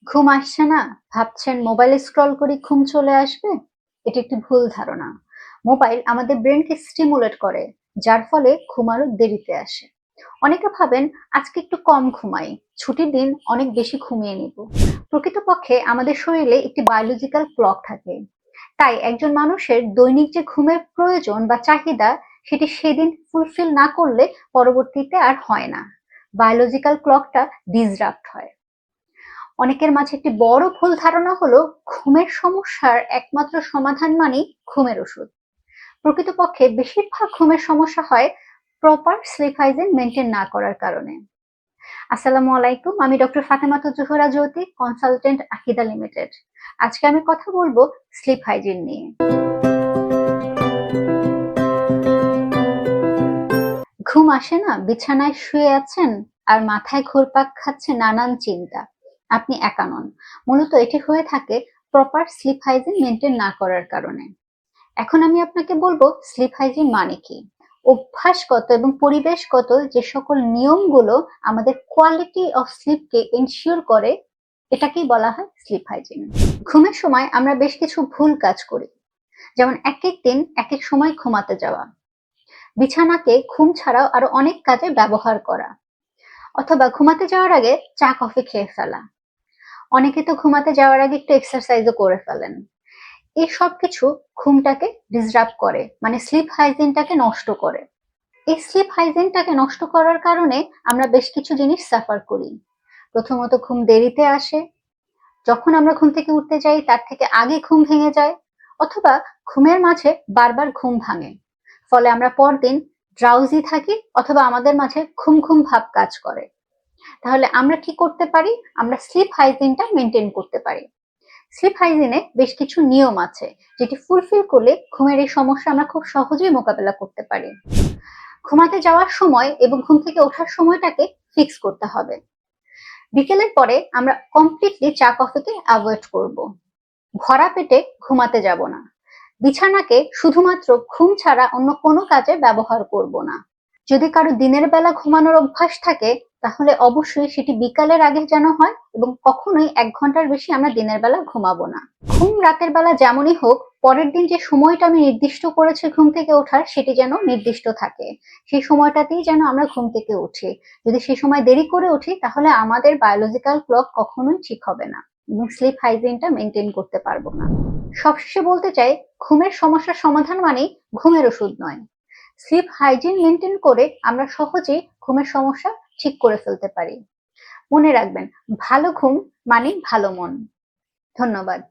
ঘুম আসছে না? ভাবছেন মোবাইল স্ক্রল করে ঘুম চলে আসবে? এটি একটি ভুল ধারণা। মোবাইল আমাদের ব্রেনকে স্টিমুলেট করে, যার ফলে ঘুম আরো দেরিতে আসে। অনেকে ভাবেন আজকে একটু কম ঘুমাই, ছুটির দিন অনেক বেশি ঘুমিয়ে নিব। প্রকৃতপক্ষে আমাদের শরীরে একটি বায়োলজিক্যাল ক্লক থাকে। তাই একজন মানুষের দৈনিক যে ঘুমের প্রয়োজন বা চাহিদা, সেটি সেদিন ফুলফিল না করলে পরবর্তীতে আর হয় না। বায়োলজিক্যাল ক্লকটা ডিসরাপ্ট হয়। অনেকের মাঝে একটি বড় ভুল ধারণা হলো ঘুমের সমস্যার একমাত্র সমাধান মানেই ঘুমের ওষুধ। প্রকৃতপক্ষে বেশিরভাগ ঘুমের সমস্যা হয় প্রপার স্লিপ হাইজিন মেনটেন না করার কারণে। আসসালামু আলাইকুম, আমি ডক্টর ফাতেমাতুজ জোহরা জ্যোতি, কনসালটেন্ট আকিদা লিমিটেড। আজকে আমি কথা বলবো স্লিপ হাইজিন নিয়ে। ঘুম আসে না, বিছানায় শুয়ে আছেন আর মাথায় ঘুরপাক খাচ্ছে নানান চিন্তা। আপনি একা নন। মূলত এটি হয়ে থাকে প্রপার স্লিপ হাইজিন মেনটেন না করার কারণে। এখন আমি আপনাকে বলবো স্লিপ হাইজিন মানে কি। অভ্যাসগত এবং পরিবেশগত যে সকল নিয়মগুলো আমাদের কোয়ালিটি অফ স্লিপকে এনশিওর করে, এটাকেই বলা হয় স্লিপ হাইজিন। ঘুমের সময় আমরা বেশ কিছু ভুল কাজ করি, যেমন এক এক দিন এক এক সময় ঘুমাতে যাওয়া, বিছানাকে ঘুম ছাড়াও আরো অনেক কাজে ব্যবহার করা, অথবা ঘুমাতে যাওয়ার আগে চা কফি খেয়ে ফেলা। অনেকে তো ঘুমাতে যাওয়ার আগে একটু এক্সারসাইজও করে ফেলেন। এই সব কিছু ঘুমটাকে ডিসরাপ্ট করে, মানে স্লিপ হাইজিনটাকে নষ্ট করে। এই স্লিপ হাইজিনটাকে নষ্ট করার কারণে আমরা বেশ কিছু জিনিস সাফার করি। প্রথমত, ঘুম দেরিতে আসে। যখন আমরা ঘুম থেকে উঠতে যাই তার থেকে আগে ঘুম ভেঙে যায়, অথবা ঘুমের মাঝে বারবার ঘুম ভাঙে। ফলে আমরা পরদিন ড্রাউজি থাকি, অথবা আমাদের মাঝে ঘুম ঘুম ভাব কাজ করে। তাহলে আমরা কি করতে পারি? আমরা স্লিপ হাইজিনটা মেনটেন করতে পারি। স্লিপ হাইজিনে বেশ কিছু নিয়ম আছে, যেটি ফুলফিল করলে ঘুমের এই সমস্যা আমরা খুব সহজেই মোকাবেলা করতে পারি। ঘুমাতে যাওয়ার সময় এবং ঘুম থেকে ওঠার সময়টাকে ফিক্স করতে হবে। বিকেলের পরে আমরা কমপ্লিটলি চা কফিকে অ্যাভয়েড করব। ভরা পেটে ঘুমাতে যাব না। বিছানাকে শুধুমাত্র ঘুম ছাড়া অন্য কোনো কাজে ব্যবহার করব না। যদি কারো দিনের বেলা ঘুমানোর অভ্যাস থাকে, তাহলে অবশ্যই সেটি বিকালের আগে যেন হয়, এবং কখনোই 1 ঘন্টার বেশি আমরা দিনের বেলা ঘুমাবো না। ঘুম রাতের বেলা যেমনই হোক, পরের দিন যে সময়টা আমি নির্দিষ্ট করেছি ঘুম থেকে ওঠার, সেটি যেন নির্দিষ্ট থাকে। সেই সময়টাতেই যেন আমরা ঘুম থেকে উঠি। যদি সেই সময় দেরি করে উঠি, তাহলে আমাদের বায়োলজিক্যাল ক্লক কখনোই ঠিক হবে না এবং স্লিপ হাইজিনটা মেনটেন করতে পারবো না। সবশেষে বলতে চাই, ঘুমের সমস্যার সমাধান মানেই ঘুমের ওষুধ নয়। স্লিপ হাইজিন মেনটেন করে আমরা সহজেই ঘুমের সমস্যা ঠিক করে ফেলতে পারি। মনে রাখবেন, ভালো ঘুম মানে ভালো মন। ধন্যবাদ।